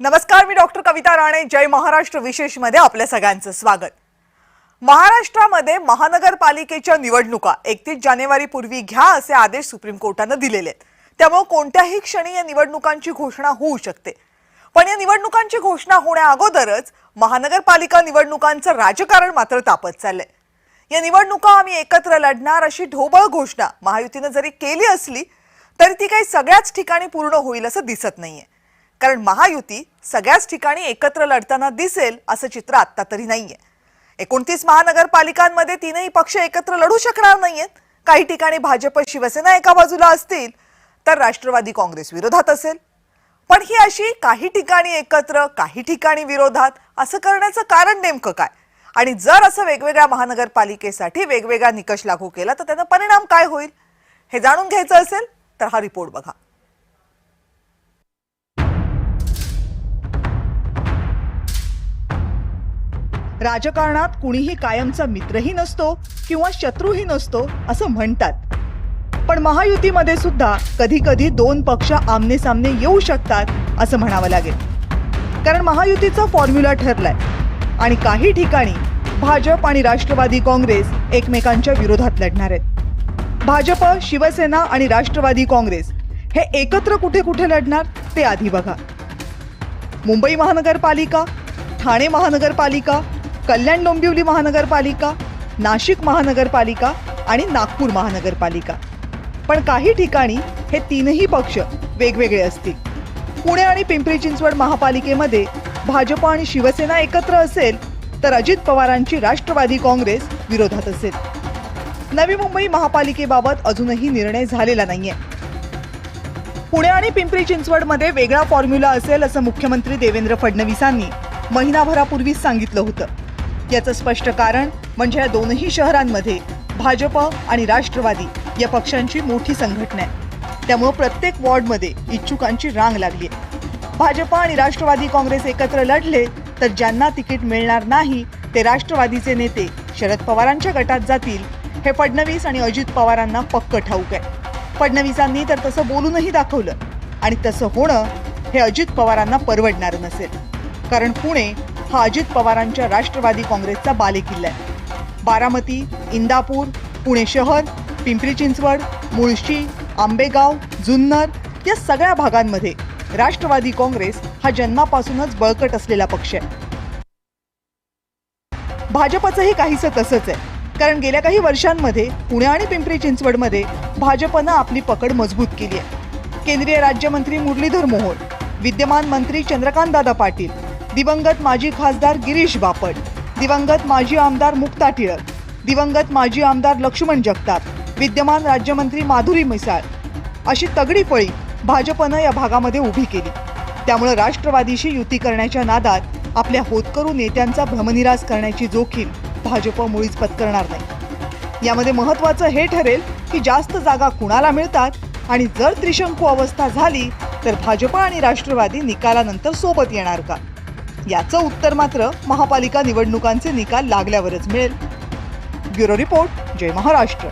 नमस्कार, मी डॉक्टर कविता राणे. जय महाराष्ट्र विशेष मध्ये आपल्या सगळ्यांचं स्वागत. महाराष्ट्रामध्ये महानगरपालिकेच्या निवडणुका 31 जानेवारी पूर्वी घ्या असे आदेश सुप्रीम कोर्टाने दिलेले आहेत. त्यामुळे कोणत्याही क्षणी या निवडणुकांची घोषणा होऊ शकते. पण या निवडणुकांची घोषणा होण्या अगोदरच महानगरपालिका निवडणुकांचं राजकारण मात्र तापत चाललंय. या निवडणुका आम्ही एकत्र लढणार अशी ढोबळ घोषणा महायुतीने जरी केली असली तरी ती काही सगळ्याच ठिकाणी पूर्ण होईल असं दिसत नाहीये. कारण महायुती सगळ्याच ठिकाणी एकत्र लढताना दिसेल असं चित्र आता तरी नाहीये. 29 महानगरपालिकांमध्ये तीनही पक्ष एकत्र लढू शकणार नाहीयेत. काही ठिकाणी भाजप शिवसेना एका बाजूला असतील तर राष्ट्रवादी काँग्रेस विरोधात असेल. पण ही अशी काही ठिकाणी एकत्र काही ठिकाणी विरोधात असं करण्याचं कारण नेमकं काय? आणि जर असं वेगवेगळ्या महानगरपालिकेसाठी वेगवेगळा निकष लागू केला तर त्याचा परिणाम काय होईल हे जाणून घ्यायचं असेल तर हा रिपोर्ट बघा. राजकारणात कुणीही कायमचा मित्रही नसतो किंवा शत्रूही नसतो असं म्हणतात. पण महायुतीमध्ये सुद्धा कधी कधी दोन पक्ष आमने सामने येऊ शकतात असं म्हणावं लागेल. कारण महायुतीचा फॉर्म्युला ठरलाय आणि काही ठिकाणी भाजप आणि राष्ट्रवादी काँग्रेस एकमेकांच्या विरोधात लढणार आहेत. भाजप, शिवसेना आणि राष्ट्रवादी काँग्रेस हे एकत्र कुठे कुठे लढणार ते आधी बघा. मुंबई महानगरपालिका, ठाणे महानगरपालिका, कल्याण डोंबिवली महानगरपालिका, नाशिक महानगरपालिका आणि नागपूर महानगरपालिका. पण काही ठिकाणी हे तीनही पक्ष वेगवेगळे असतील. पुणे आणि पिंपरी चिंचवड महापालिकेमध्ये भाजप आणि शिवसेना एकत्र असेल तर अजित पवारांची राष्ट्रवादी काँग्रेस विरोधात असेल. नवी मुंबई महापालिकेबाबत अजूनही निर्णय झालेला नाहीये. पुणे आणि पिंपरी चिंचवडमध्ये वेगळा फॉर्म्युला असेल असं मुख्यमंत्री देवेंद्र फडणवीसांनी महिनाभरापूर्वीच सांगितलं होतं. याचं स्पष्ट कारण म्हणजे या दोनही शहरांमध्ये भाजप आणि राष्ट्रवादी या पक्षांची मोठी संघटना आहे. त्यामुळे प्रत्येक वॉर्डमध्ये इच्छुकांची रांग लागली आहे. भाजप आणि राष्ट्रवादी काँग्रेस एकत्र लढले तर ज्यांना तिकीट मिळणार नाही ते राष्ट्रवादीचे नेते शरद पवारांच्या गटात जातील हे फडणवीस आणि अजित पवारांना पक्क ठाऊक आहे. फडणवीसांनी तर तसं बोलूनही दाखवलं आणि तसं होणं हे अजित पवारांना परवडणारं नसेल. कारण पुणे हा अजित पवारांच्या राष्ट्रवादी काँग्रेसचा बालेकिल्ला आहे. बारामती, इंदापूर, पुणे शहर, पिंपरी चिंचवड, मुळशी, आंबेगाव, जुन्नर या सगळ्या भागांमध्ये राष्ट्रवादी काँग्रेस हा जन्मापासूनच बळकट असलेला पक्ष आहे. भाजपचंही काहीसं तसंच आहे. कारण गेल्या काही वर्षांमध्ये पुणे आणि पिंपरी चिंचवडमध्ये भाजपनं आपली पकड मजबूत केली आहे. केंद्रीय राज्यमंत्री मुरलीधर मोहोळ, विद्यमान मंत्री चंद्रकांतदादा पाटील, दिवंगत माजी खासदार गिरीश बापट, दिवंगत माजी आमदार मुक्ता टिळक, दिवंगत माजी आमदार लक्ष्मण जगताप, विद्यमान राज्यमंत्री माधुरी मिसाळ अशी तगडी फळी भाजपनं या भागामध्ये उभी केली. त्यामुळे राष्ट्रवादीशी युती करण्याच्या नादात आपल्या होतकरू नेत्यांचा भ्रमनिरास करण्याची जोखीम भाजप मुळीच पत्करणार नाही. यामध्ये महत्त्वाचं हे ठरेल की जास्त जागा कुणाला मिळतात आणि जर त्रिशंकू अवस्था झाली तर भाजप आणि राष्ट्रवादी निकालानंतर सोबत येणार का? याचं उत्तर मात्र महापालिका निवडणुकांचे निकाल लागल्यावरच मिळेल. ब्युरो रिपोर्ट, जय महाराष्ट्र.